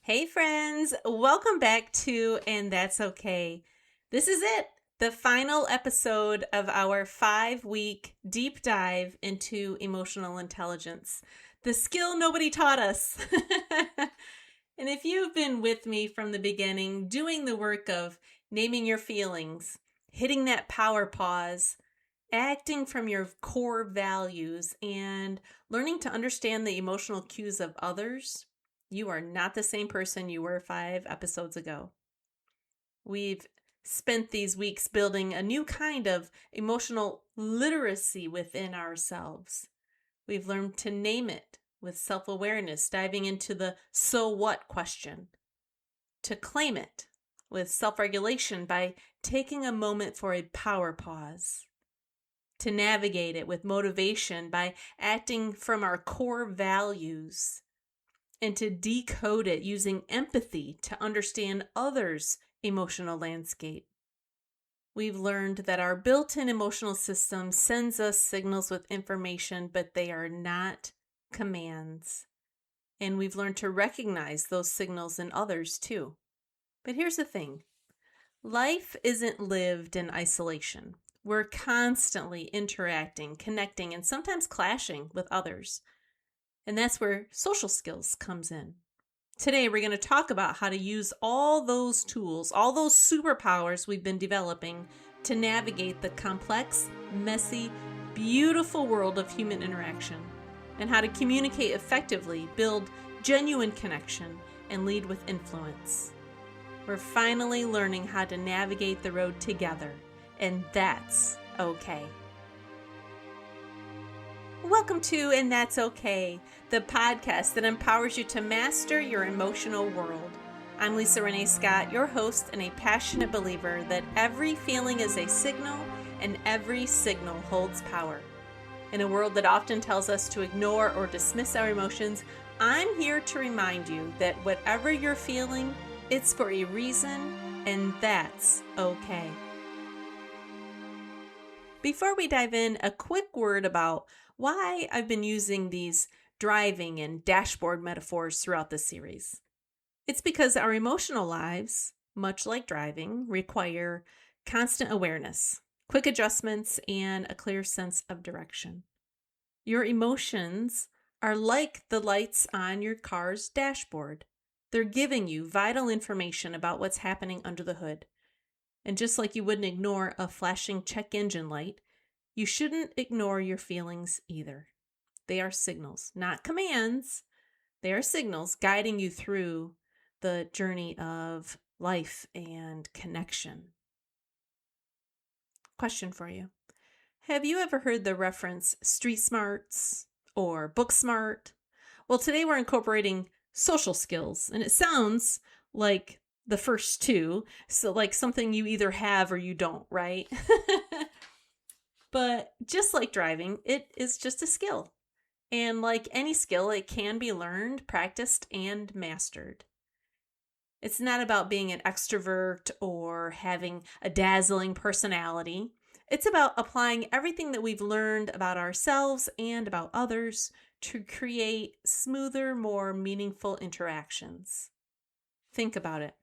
Hey, friends, welcome back to And That's Okay. This is it, the final episode of our 5-week deep dive into emotional intelligence, the skill nobody taught us. And if you've been with me from the beginning, doing the work of naming your feelings, hitting that power pause, acting from your core values, and learning to understand the emotional cues of others, you are not the same person you were 5 episodes ago. We've spent these weeks building a new kind of emotional literacy within ourselves. We've learned to name it with self-awareness, diving into the so what question, to claim it with self-regulation by taking a moment for a power pause, to navigate it with motivation by acting from our core values, and to decode it using empathy to understand others' emotional landscape. We've learned that our built-in emotional system sends us signals with information, but they are not commands. And we've learned to recognize those signals in others too. But here's the thing. Life isn't lived in isolation. We're constantly interacting, connecting, and sometimes clashing with others. And that's where social skills comes in. Today, we're going to talk about how to use all those tools, all those superpowers we've been developing to navigate the complex, messy, beautiful world of human interaction, and how to communicate effectively, build genuine connection, and lead with influence. We're finally learning how to navigate the road together, and that's okay. Welcome to And That's Okay, the podcast that empowers you to master your emotional world. I'm Lisa Renee Scott, your host and a passionate believer that every feeling is a signal and every signal holds power. In a world that often tells us to ignore or dismiss our emotions, I'm here to remind you that whatever you're feeling, it's for a reason, and that's okay. Before we dive in, a quick word about why I've been using these driving and dashboard metaphors throughout this series. It's because our emotional lives, much like driving, require constant awareness, quick adjustments, and a clear sense of direction. Your emotions are like the lights on your car's dashboard. They're giving you vital information about what's happening under the hood. And just like you wouldn't ignore a flashing check engine light, you shouldn't ignore your feelings either. They are signals, not commands. They are signals guiding you through the journey of life and connection. Question for you. Have you ever heard the reference street smarts or book smart? Well, today we're incorporating social skills, and it sounds like the first two, so like something you either have or you don't, right? But just like driving, it is just a skill. And like any skill, it can be learned, practiced, and mastered. It's not about being an extrovert or having a dazzling personality. It's about applying everything that we've learned about ourselves and about others to create smoother, more meaningful interactions. Think about it.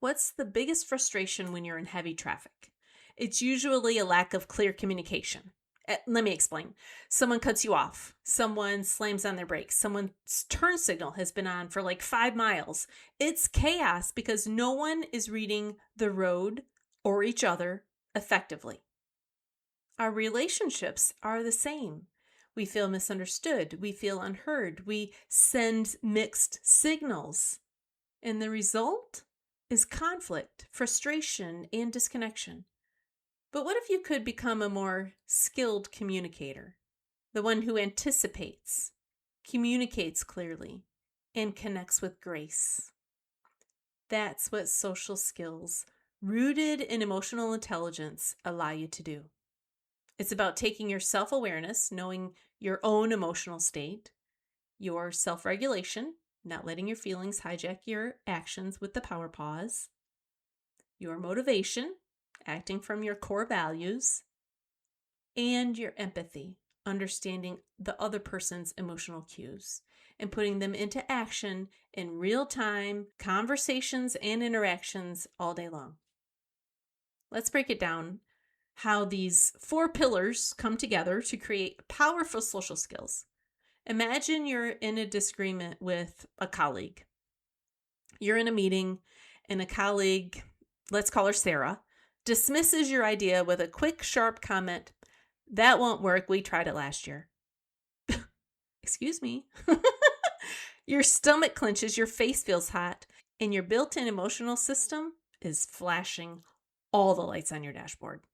What's the biggest frustration when you're in heavy traffic? It's usually a lack of clear communication. Let me explain. Someone cuts you off. Someone slams on their brakes. Someone's turn signal has been on for like 5 miles. It's chaos because no one is reading the road or each other effectively. Our relationships are the same. We feel misunderstood. We feel unheard. We send mixed signals. And the result is conflict, frustration, and disconnection. But what if you could become a more skilled communicator? The one who anticipates, communicates clearly, and connects with grace. That's what social skills, rooted in emotional intelligence, allow you to do. It's about taking your self-awareness, knowing your own emotional state, your self-regulation, not letting your feelings hijack your actions with the power pause, your motivation, acting from your core values, and your empathy, understanding the other person's emotional cues. and putting them into action in real-time conversations and interactions all day long. Let's break it down how these 4 pillars come together to create powerful social skills. Imagine you're in a disagreement with a colleague. You're in a meeting and a colleague, let's call her Sarah, dismisses your idea with a quick, sharp comment, "That won't work. We tried it last year." Excuse me. Your stomach clenches, your face feels hot, and your built-in emotional system is flashing all the lights on your dashboard.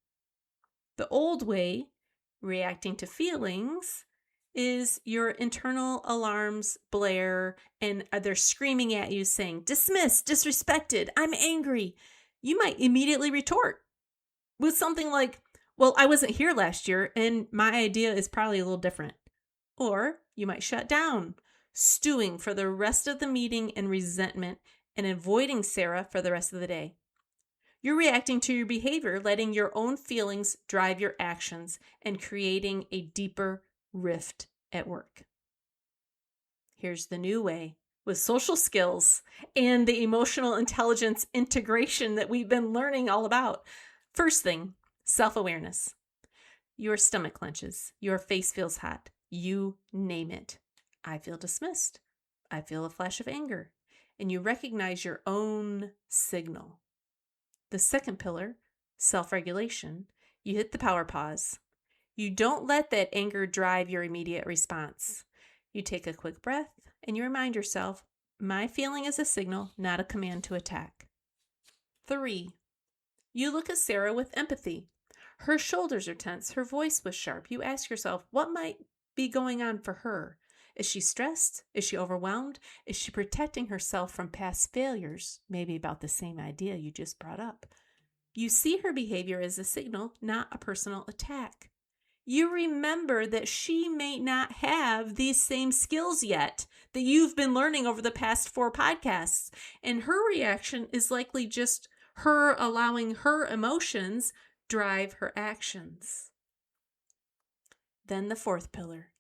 The old way, reacting to feelings, is your internal alarms blare and they're screaming at you saying, "Dismissed, disrespected, I'm angry." You might immediately retort with something like, "Well, I wasn't here last year and my idea is probably a little different." Or you might shut down, stewing for the rest of the meeting in resentment and avoiding Sarah for the rest of the day. You're reacting to your behavior, letting your own feelings drive your actions and creating a deeper rift at work. Here's the new way with social skills and the emotional intelligence integration that we've been learning all about. First thing, self-awareness. Your stomach clenches. Your face feels hot. You name it. I feel dismissed. I feel a flash of anger. And you recognize your own signal. The second pillar, self-regulation. You hit the power pause. You don't let that anger drive your immediate response. You take a quick breath and you remind yourself, my feeling is a signal, not a command to attack. 3, you look at Sarah with empathy. Her shoulders are tense. Her voice was sharp. You ask yourself, what might be going on for her? Is she stressed? Is she overwhelmed? Is she protecting herself from past failures, maybe about the same idea you just brought up? You see her behavior as a signal, not a personal attack. You remember that she may not have these same skills yet that you've been learning over the past 4 podcasts, and her reaction is likely just her allowing her emotions drive her actions. Then the 4th pillar,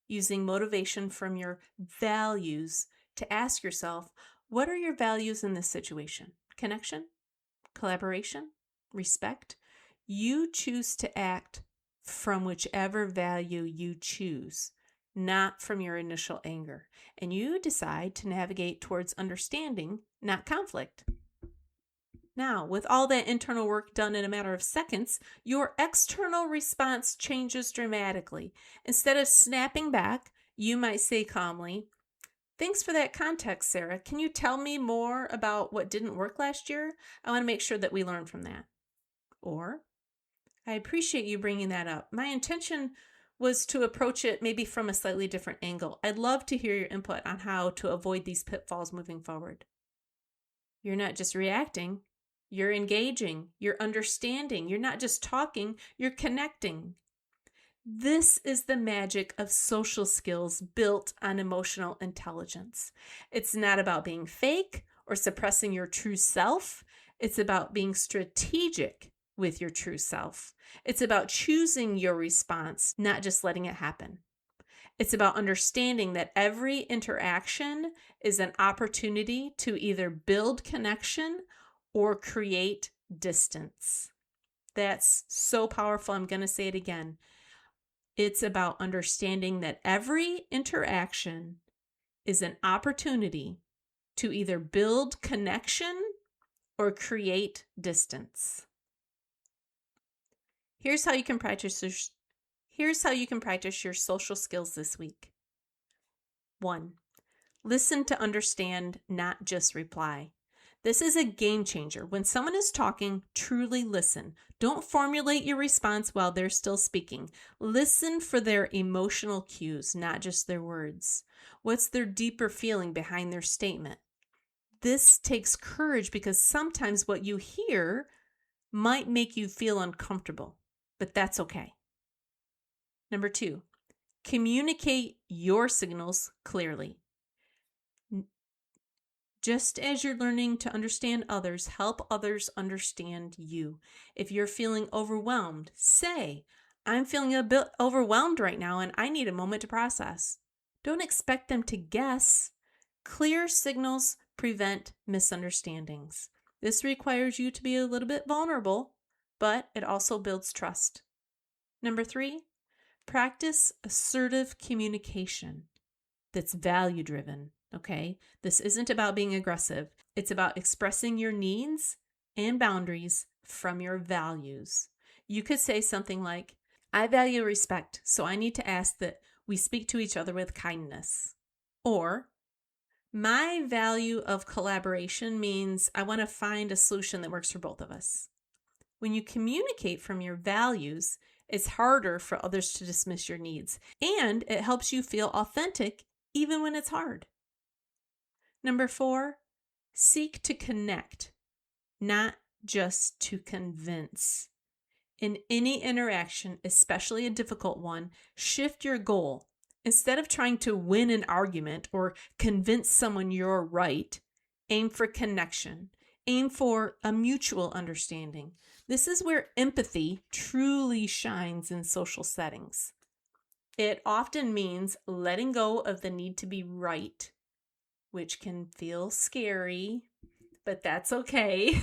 using motivation from your values to ask yourself, what are your values in this situation? Connection, collaboration, respect. You choose to act from whichever value you choose, not from your initial anger. And you decide to navigate towards understanding, not conflict. Now, with all that internal work done in a matter of seconds, your external response changes dramatically. Instead of snapping back, you might say calmly, "Thanks for that context, Sarah. Can you tell me more about what didn't work last year? I want to make sure that we learn from that." Or, "I appreciate you bringing that up. My intention was to approach it maybe from a slightly different angle. I'd love to hear your input on how to avoid these pitfalls moving forward." You're not just reacting. You're engaging, you're understanding, you're not just talking, you're connecting. This is the magic of social skills built on emotional intelligence. It's not about being fake or suppressing your true self. It's about being strategic with your true self. It's about choosing your response, not just letting it happen. It's about understanding that every interaction is an opportunity to either build connection or create distance. That's so powerful. I'm going to say it again. It's about understanding that every interaction is an opportunity to either build connection or create distance. Here's how you can practice your social skills this week. 1, listen to understand, not just reply. This is a game changer. When someone is talking, truly listen. Don't formulate your response while they're still speaking. Listen for their emotional cues, not just their words. What's their deeper feeling behind their statement? This takes courage because sometimes what you hear might make you feel uncomfortable, but that's okay. Number 2, communicate your signals clearly. Just as you're learning to understand others, help others understand you. If you're feeling overwhelmed, say, "I'm feeling a bit overwhelmed right now and I need a moment to process." Don't expect them to guess. Clear signals prevent misunderstandings. This requires you to be a little bit vulnerable, but it also builds trust. Number 3, practice assertive communication that's value-driven, okay? This isn't about being aggressive. It's about expressing your needs and boundaries from your values. You could say something like, I value respect, so I need to ask that we speak to each other with kindness. Or, my value of collaboration means I want to find a solution that works for both of us. When you communicate from your values, it's harder for others to dismiss your needs, and it helps you feel authentic even when it's hard. Number 4, seek to connect, not just to convince. In any interaction, especially a difficult one, shift your goal. Instead of trying to win an argument or convince someone you're right, aim for connection. Aim for a mutual understanding. This is where empathy truly shines in social settings. It often means letting go of the need to be right, which can feel scary, but that's okay.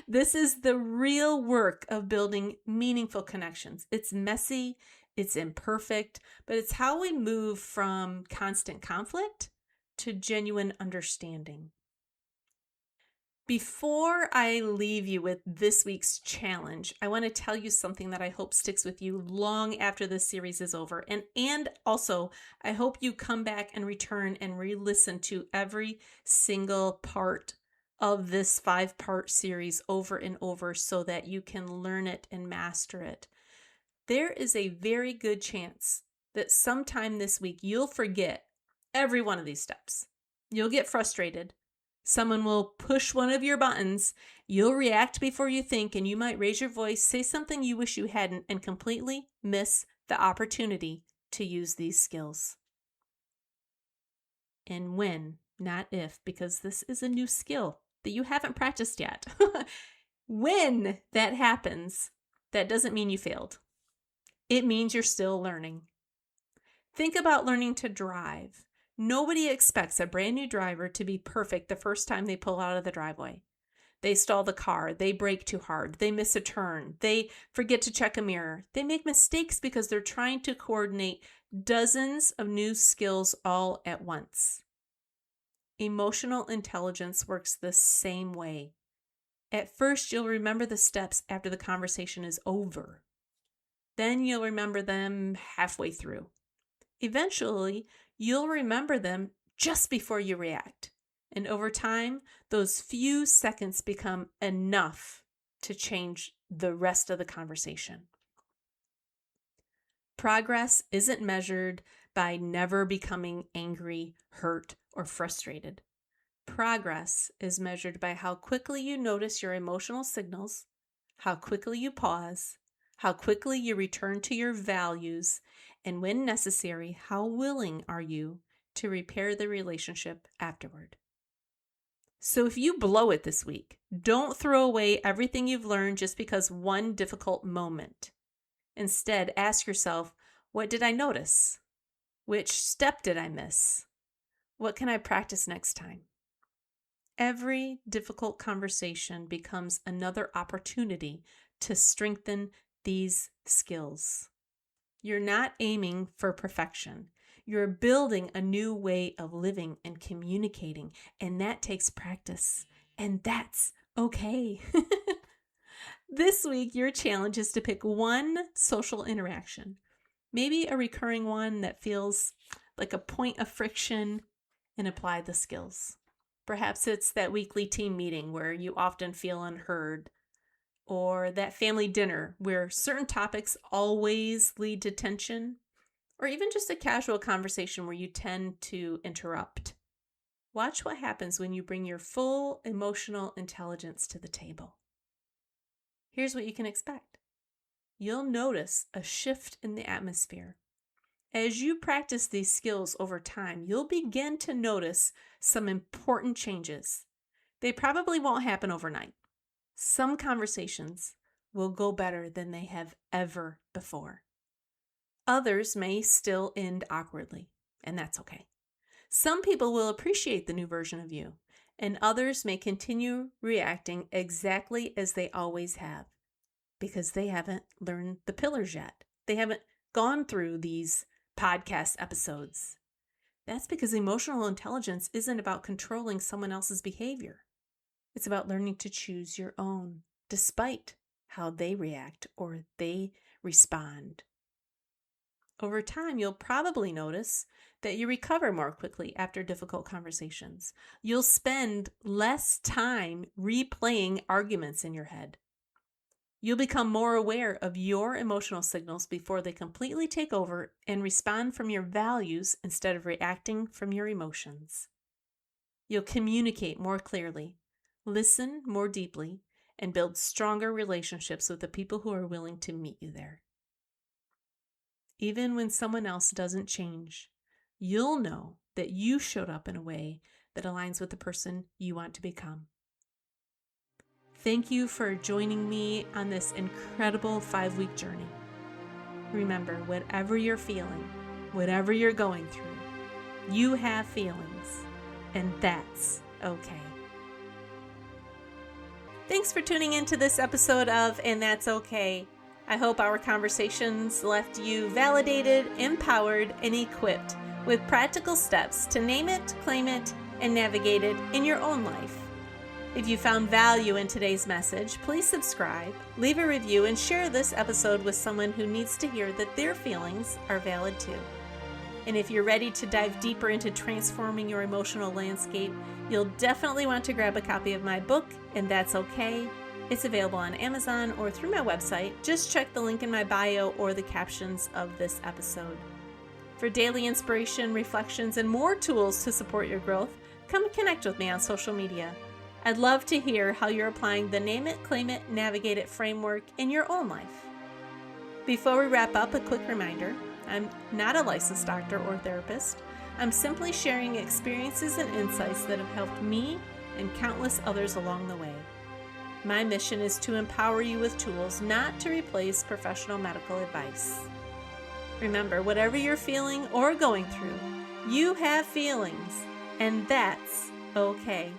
This is the real work of building meaningful connections. It's messy, it's imperfect, but it's how we move from constant conflict to genuine understanding. Before I leave you with this week's challenge, I want to tell you something that I hope sticks with you long after this series is over. And also, I hope you come back and return and re-listen to every single part of this 5-part series over and over so that you can learn it and master it. There is a very good chance that sometime this week you'll forget every one of these steps. You'll get frustrated. Someone will push one of your buttons. You'll react before you think, and you might raise your voice, say something you wish you hadn't, and completely miss the opportunity to use these skills. And when, not if, because this is a new skill that you haven't practiced yet. When that happens, that doesn't mean you failed. It means you're still learning. Think about learning to drive. Nobody expects a brand new driver to be perfect the first time they pull out of the driveway. They stall the car, they brake too hard, they miss a turn, they forget to check a mirror. They make mistakes because they're trying to coordinate dozens of new skills all at once. Emotional intelligence works the same way. At first, you'll remember the steps after the conversation is over. Then you'll remember them halfway through. Eventually, you'll remember them just before you react. And over time, those few seconds become enough to change the rest of the conversation. Progress isn't measured by never becoming angry, hurt, or frustrated. Progress is measured by how quickly you notice your emotional signals, how quickly you pause, how quickly you return to your values, and when necessary, how willing are you to repair the relationship afterward. So if you blow it this week, don't throw away everything you've learned just because one difficult moment. Instead, ask yourself, what did I notice? Which step did I miss? What can I practice next time? Every difficult conversation becomes another opportunity to strengthen these skills. You're not aiming for perfection. You're building a new way of living and communicating, and that takes practice, and that's okay. This week, your challenge is to pick one social interaction, maybe a recurring one that feels like a point of friction, and apply the skills. Perhaps it's that weekly team meeting where you often feel unheard, or that family dinner where certain topics always lead to tension, or even just a casual conversation where you tend to interrupt. Watch what happens when you bring your full emotional intelligence to the table. Here's what you can expect. You'll notice a shift in the atmosphere. As you practice these skills over time, you'll begin to notice some important changes. They probably won't happen overnight. Some conversations will go better than they have ever before. Others may still end awkwardly, and that's okay. Some people will appreciate the new version of you, and others may continue reacting exactly as they always have because they haven't learned the pillars yet. They haven't gone through these podcast episodes. That's because emotional intelligence isn't about controlling someone else's behavior. It's about learning to choose your own, despite how they react or they respond. Over time, you'll probably notice that you recover more quickly after difficult conversations. You'll spend less time replaying arguments in your head. You'll become more aware of your emotional signals before they completely take over and respond from your values instead of reacting from your emotions. You'll communicate more clearly, listen more deeply, and build stronger relationships with the people who are willing to meet you there. Even when someone else doesn't change, you'll know that you showed up in a way that aligns with the person you want to become. Thank you for joining me on this incredible 5-week journey. Remember, whatever you're feeling, whatever you're going through, you have feelings, and that's okay. Thanks for tuning into this episode of And That's Okay. I hope our conversations left you validated, empowered, and equipped with practical steps to name it, claim it, and navigate it in your own life. If you found value in today's message, please subscribe, leave a review, and share this episode with someone who needs to hear that their feelings are valid too. And if you're ready to dive deeper into transforming your emotional landscape, you'll definitely want to grab a copy of my book, And That's Okay. It's available on Amazon or through my website. Just check the link in my bio or the captions of this episode. For daily inspiration, reflections, and more tools to support your growth, come connect with me on social media. I'd love to hear how you're applying the Name It, Claim It, Navigate It framework in your own life. Before we wrap up, a quick reminder. I'm not a licensed doctor or therapist. I'm simply sharing experiences and insights that have helped me and countless others along the way. My mission is to empower you with tools, not to replace professional medical advice. Remember, whatever you're feeling or going through, you have feelings, and that's okay.